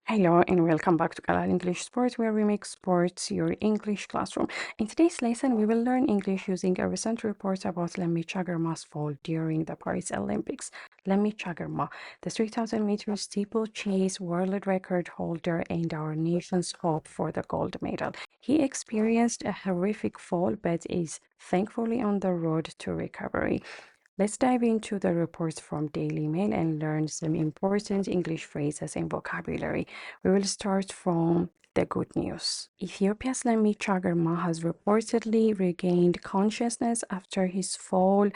Hello and welcome back to Kalal English Sports, where we make sports your English classroom. In today's lesson, we will learn English using a recent report about Lamecha Girma's fall during the Paris Olympics. Lamecha Girma, the 3,000-meter steeplechase world record holder and our nation's hope for the gold medal. He experienced a horrific fall but is thankfully on the road to recovery. Let's dive into the reports from Daily Mail and learn some important English phrases and vocabulary. We will start from the good news. Ethiopia's Lamecha Girma has reportedly regained consciousness after his fall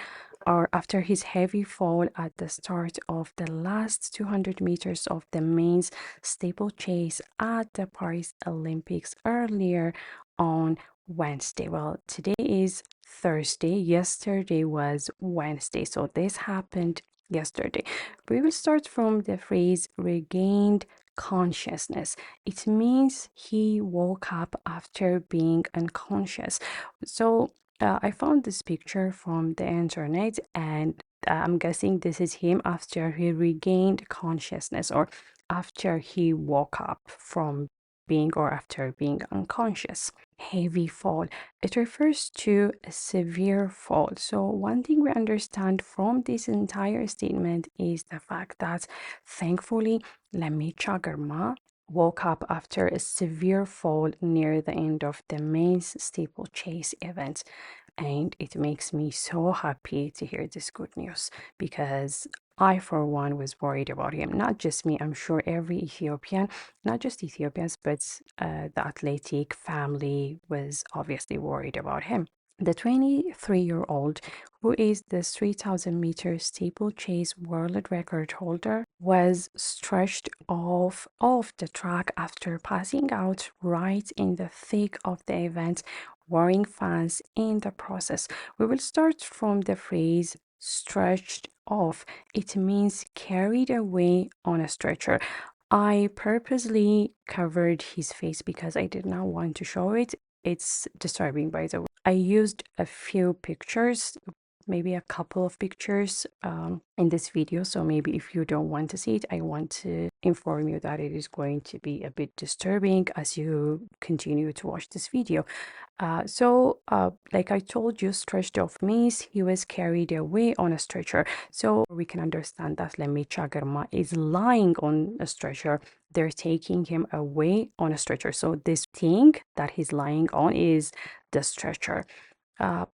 or after his heavy fall at the start of the last 200 meters of the men's steeplechase at the Paris Olympics earlier on Wednesday. Well, today is Thursday. Yesterday was Wednesday. So this happened yesterday. We will start from the phrase regained consciousness. It means he woke up after being unconscious. So I found this picture from the internet and I'm guessing this is him after he regained consciousness or after he woke up from being or after being unconscious. Heavy fall. It refers to a severe fall. So one thing we understand from this entire statement is the fact that thankfully Lamecha Girma woke up after a severe fall near the end of the men's steeplechase event. And it makes me so happy to hear this good news because I, for one, was worried about him. Not just me, I'm sure every Ethiopian, not just Ethiopians, but the athletic family was obviously worried about him. The 23-year-old, who is the 3,000-meter steeplechase world record holder, was stretched off the track after passing out right in the thick of the event, worrying fans in the process. We will start from the phrase stretched off. It means carried away on a stretcher. I purposely covered his face because I did not want to show it. It's disturbing, by the way. I used a few pictures, maybe a couple of pictures in this video. So maybe if you don't want to see it, I want to inform you that it is going to be a bit disturbing as you continue to watch this video. Like I told you, stretched off means he was carried away on a stretcher. So we can understand that Lamecha Girma is lying on a stretcher. They're taking him away on a stretcher. So this thing that he's lying on is the stretcher.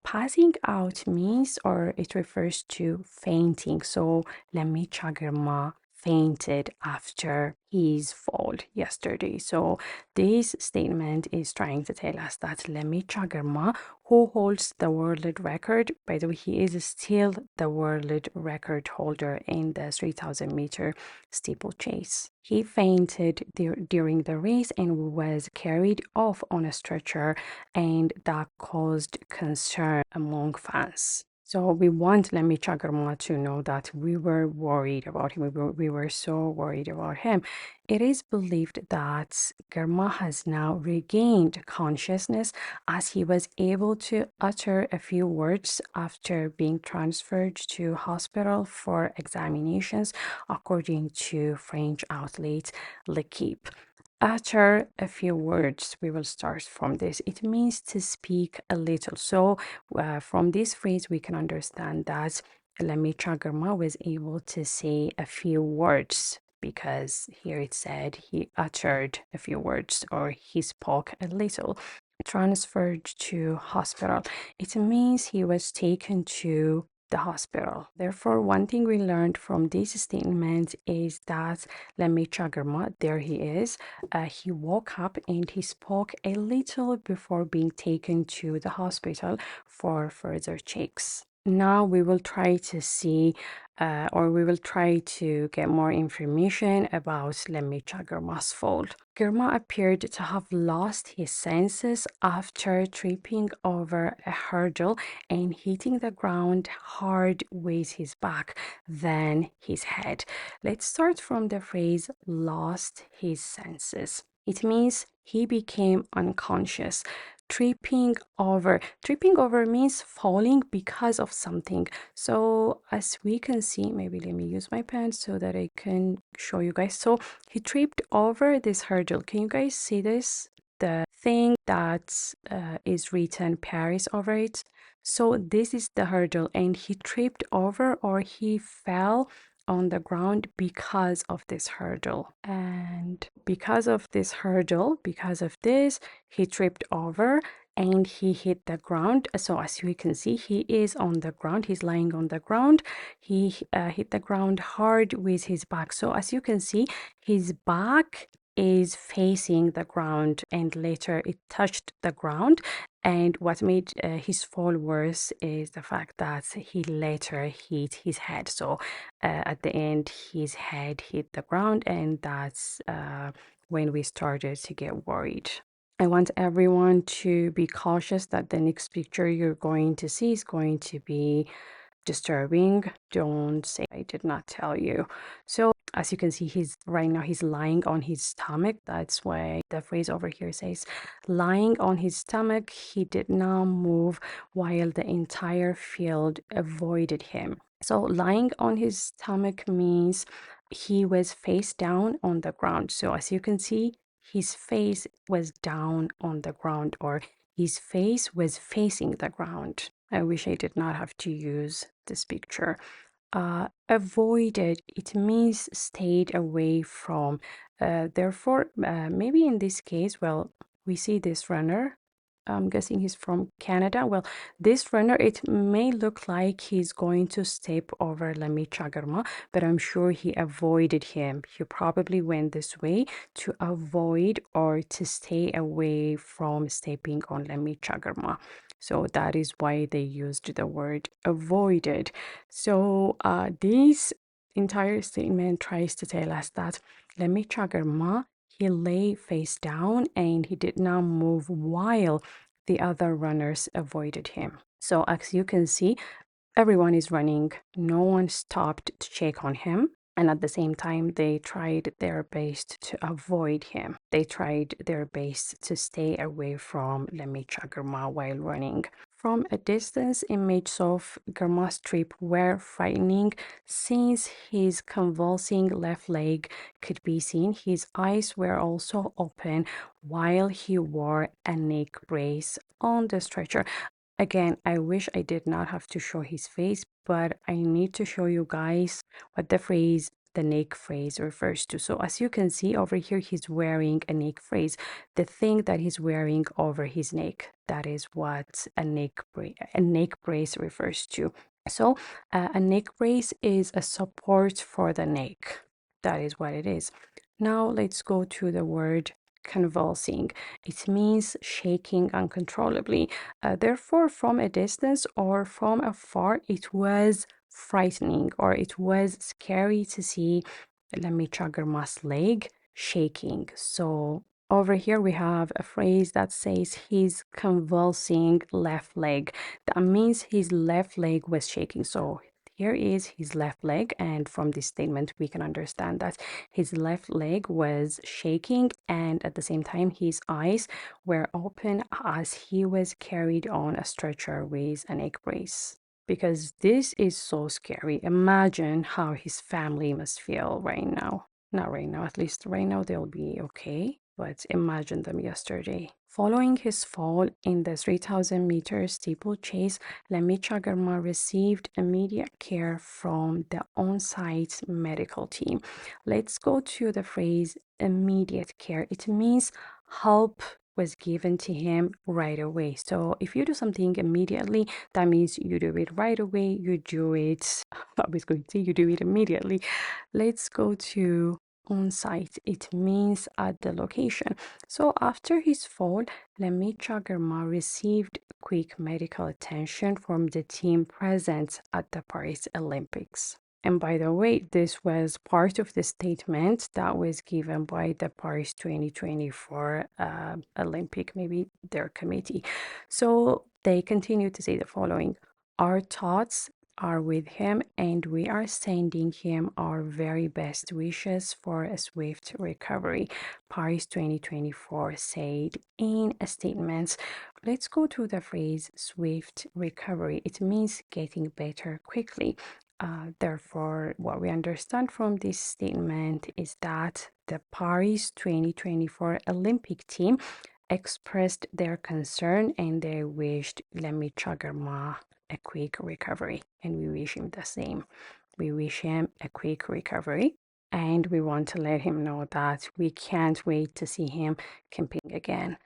Passing out means or it refers to fainting. So Lamecha Girma fainted after his fall yesterday. So this statement is trying to tell us that Lamecha Girma, who holds the world record, by the way, he is still the world record holder in the 3,000-meter steeplechase. He fainted during the race and was carried off on a stretcher, and that caused concern among fans. So we want Lamecha Girma to know that we were worried about him. We were so worried about him. It is believed that Girma has now regained consciousness as he was able to utter a few words after being transferred to hospital for examinations, according to French outlet L'Equipe. Utter a few words. We will start from this. It means to speak a little. So from this phrase, we can understand that Lamecha Girma was able to say a few words because here it said he uttered a few words or he spoke a little. Transferred to hospital. It means he was taken to the hospital. Therefore, one thing we learned from this statement is that Lamecha Girma, there he is, he woke up and he spoke a little before being taken to the hospital for further checks. Now we will try to see we will try to get more information about Lamecha Girma's fall. Girma appeared to have lost his senses after tripping over a hurdle and hitting the ground hard with his back, then his head. Let's start from the phrase lost his senses. It means he became unconscious. Tripping over means falling because of something. So as we can see, maybe let me use my pen so that I can show you guys. So he tripped over this hurdle. Can you guys see this? The thing that is written Paris over it. So this is the hurdle, and he tripped over, or he fell on the ground because of this hurdle. And because of this, he tripped over and he hit the ground. So as we can see, he is on the ground. He's lying on the ground. He hit the ground hard with his back. So as you can see, his back is facing the ground, and later it touched the ground. And what made his fall worse is the fact that he later hit his head. So at the end, his head hit the ground, and that's when we started to get worried. I want everyone to be cautious that the next picture you're going to see is going to be disturbing. Don't say I did not tell you. So as you can see, he's lying on his stomach. That's why the phrase over here says lying on his stomach. He did not move while the entire field avoided him. So lying on his stomach means he was face down on the ground. So as you can see, his face was down on the ground, or his face was facing the ground. I wish I did not have to use this picture. Avoided, it means stayed away from. Therefore, maybe in this case, well, we see this runner. I'm guessing he's from Canada. Well, this runner, it may look like he's going to step over Lamecha Girma, but I'm sure he avoided him. He probably went this way to avoid or to stay away from stepping on Lamecha Girma. So that is why they used the word avoided. So this entire statement tries to tell us that Lamecha Girma, he lay face down and he did not move while the other runners avoided him. So as you can see, everyone is running. No one stopped to check on him. And at the same time, they tried their best to avoid him. They tried their best to stay away from Lamecha Girma while running. From a distance, images of Girma's trip were frightening since his convulsing left leg could be seen. His eyes were also open while he wore a neck brace on the stretcher. Again, I wish I did not have to show his face, but I need to show you guys what the neck phrase refers to. So as you can see over here, he's wearing a neck phrase. The thing that he's wearing over his neck, that is what a neck brace refers to. So a neck brace is a support for the neck. That is what it is. Now let's go to the word convulsing. It means shaking uncontrollably. Therefore, from a distance or from afar, it was frightening, or it was scary to see Lamecha Girma's leg shaking. So over here we have a phrase that says his convulsing left leg. That means his left leg was shaking. So here is his left leg, and from this statement we can understand that his left leg was shaking, and at the same time his eyes were open as he was carried on a stretcher with a neck brace. Because this is so scary. Imagine how his family must feel right now. Not right now, at least right now they'll be okay, but imagine them yesterday. Following his fall in the 3,000-meter steeplechase, Lamecha Girma received immediate care from the on-site medical team. Let's go to the phrase immediate care. It means help was given to him right away. So if you do something immediately, that means you do it right away. You do it, I was going to say you do it immediately. Let's go to on site. It means at the location. So after his fall, Lamecha Girma received quick medical attention from the team present at the Paris Olympics. And by the way, this was part of the statement that was given by the Paris 2024 Olympic, maybe their committee. So they continue to say the following: our thoughts, are with him, and we are sending him our very best wishes for a swift recovery. Paris 2024 said in a statement. Let's go to the phrase swift recovery. It means getting better quickly. Therefore, what we understand from this statement is that the Paris 2024 Olympic team expressed their concern and they wished Lamecha Girma a quick recovery, and we wish him the same. We wish him a quick recovery, and we want to let him know that we can't wait to see him competing again.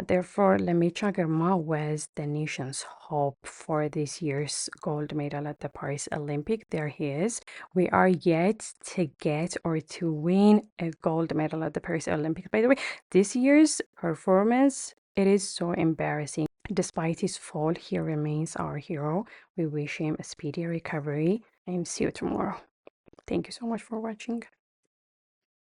Therefore, Lamecha Girma was the nation's hope for this year's gold medal at the Paris Olympic. There he is. We are yet to get or to win a gold medal at the Paris Olympics. By the way, this year's performance, it is so embarrassing. Despite his fall, he remains our hero. We wish him a speedy recovery and see you tomorrow. Thank you so much for watching.